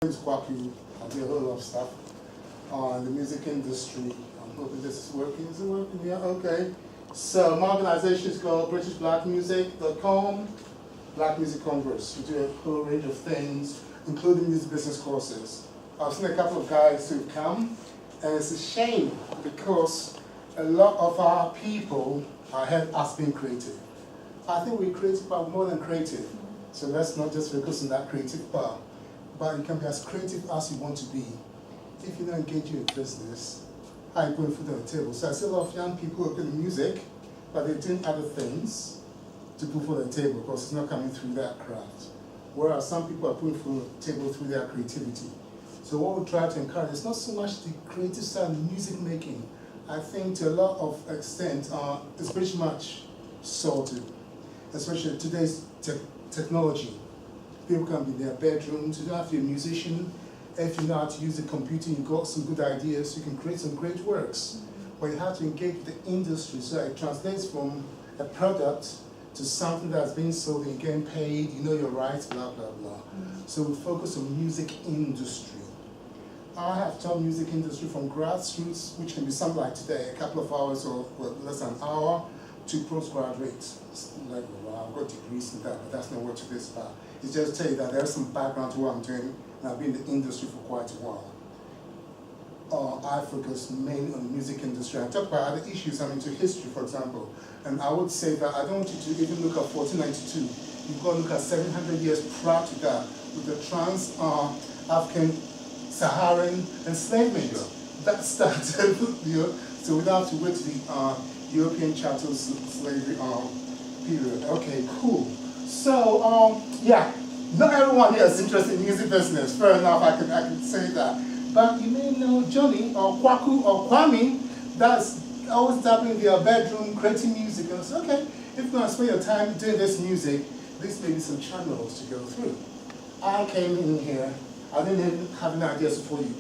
name is Kwaku. I do a whole lot of stuff on the music industry. I'm hoping this is working. Is it working? Yeah, okay. So my organization is called BritishBlackMusic.com, Black Music Congress. We do a whole range of things, including music business courses. I've seen a couple of guys who've come, and it's a shame because a lot of our people are ahead us being creative. I think we're creative, but more than creative. So let's not just focus on that creative part. But you can be as creative as you want to be. If you're not engaging in business, how are you putting food on the table? So I see a lot of young people who are playing music, but they're doing other things to put food on the table because it's not coming through that craft. Whereas some people are putting food on the table through their creativity. So what we try to encourage is not so much the creative side of music making. I think to a lot of extent, it's pretty much sorted, especially today's technology. People can be in their bedrooms, you don't have to be a musician. If you know how to use the computer, you've got some good ideas, you can create some great works. But you have to engage with the industry so it translates from a product to something that's being sold and you're getting paid, you know your rights, blah, blah, blah. So we focus on music industry. I have taught music industry from grassroots, which can be something like today, a couple of hours or less than an hour, to postgraduate level. I've got degrees in that, but that's not what it is about. It's just to tell you that there's some background to what I'm doing, and I've been in the industry for quite a while. I focus mainly on the music industry. I talk about other issues, I'm into history, for example, and I would say that I don't want you to even look at 1492. You've got to look at 700 years prior to that, with the trans-African Saharan enslavement. Sure. That started, you know, so we don't have to wait to the European chattel slavery period. Okay, cool. So, yeah, not everyone here is interested in music business. Fair enough, I can say that. But you may know Johnny or Kwaku or Kwame that's always tapping in their bedroom, creating music. And I say, okay, if you're going to spend your time doing this music, these may be some channels to go through. I came in here, I didn't even have any ideas before you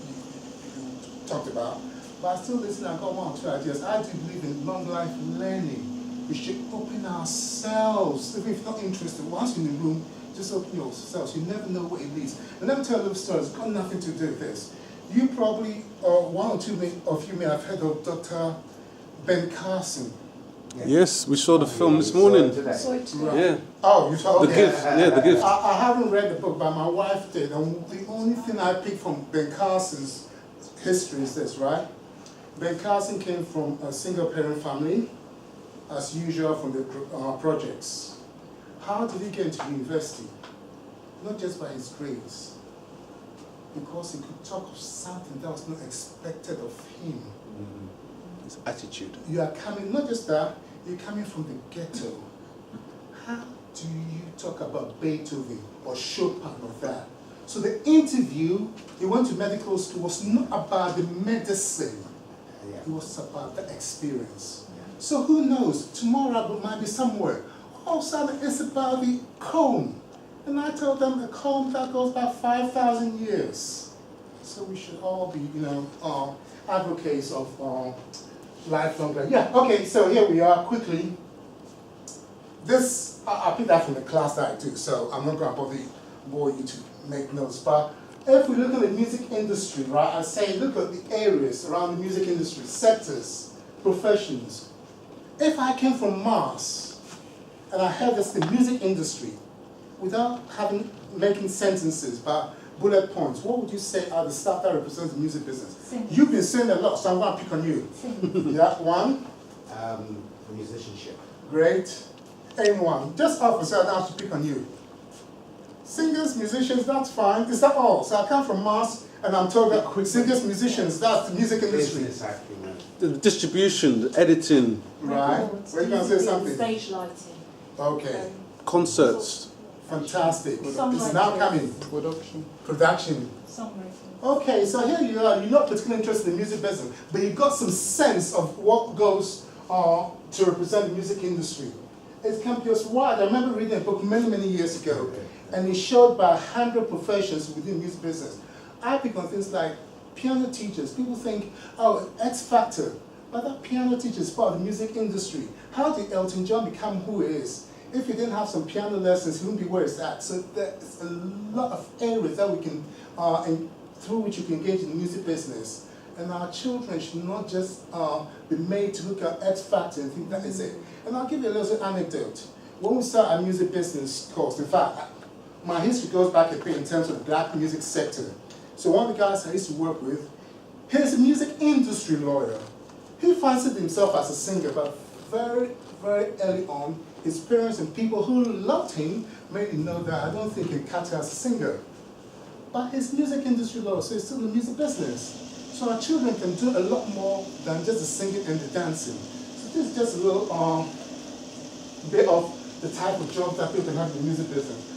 talked about, but I still listen, I got one or two ideas. I do believe in long life learning. We should open ourselves. Even if you're not interested, once you're in the room, just open yourselves. You never know what it leads. And let me tell you a little story. It's got nothing to do with this. You probably, or one or two of you may have heard of Dr. Ben Carson. Yeah. Yes, we saw the film this morning. Saw it today. Right. Yeah. Oh, you saw The Gift. Yeah, The Gift. I haven't read the book, but my wife did. And the only thing I picked from Ben Carson's history is this, right? Ben Carson came from a single-parent family, as usual from the projects. How did he get into university? Not just by his grades, because he could talk of something that was not expected of him. His attitude. You are coming, not just that, you're coming from the ghetto. How do you talk about Beethoven or Chopin or that? So the interview, he went to medical school, was not about the medicine. It was about the experience. So who knows, tomorrow it might be somewhere. All of a sudden it's about the comb. And I told them a comb that goes back 5,000 years. So we should all be, you know, advocates of lifelong learning. Yeah, okay, so here we are, quickly. This, I picked that from the class that I do, so I'm not going to bore you to make notes. But if we look at the music industry, right, I say look at the areas around the music industry, sectors, professions. If I came from Mars and I had this the music industry, without making sentences but bullet points, what would you say are the stuff that represents the music business? Singing. You've been saying a lot, so I'm going to pick on you. Singing. Yeah, one. Musicianship. Great. Anyone. Just offer, so I don't have to pick on you. Singers, musicians, that's fine. Is that all? So I come from Mars and I'm told that singers, musicians, that's the music industry. Business acumen. The distribution, the editing, Right. Records, Were you going to say music, something? Stage lighting. Okay. concerts. Fantastic. Songwriting. It's now coming. Production. Songwriting. Okay, so here you are. You're not particularly interested in the music business, but you've got some sense of what goes to represent the music industry. It can be as wide. I remember reading a book many, many years ago, and it showed by 100 professions within the music business. I pick on things like piano teachers. People think, oh, X Factor, but that piano teacher is part of the music industry. How did Elton John become who he is? If he didn't have some piano lessons, he wouldn't be where he's at. So there's a lot of areas that we can and through which you can engage in the music business. And our children should not just be made to look at X Factor and think that is it. And I'll give you a little anecdote. When we started our music business course, in fact, my history goes back a bit in terms of the black music sector. So one of the guys I used to work with, he's a music industry lawyer. He fancied himself as a singer, but very, very early on, his parents and people who loved him made him know that I don't think he can cut as a singer. But his music industry lawyer, so he's still in the music business. So our children can do a lot more than just the singing and the dancing. So this is just a little bit of the type of jobs that people can have in the music business.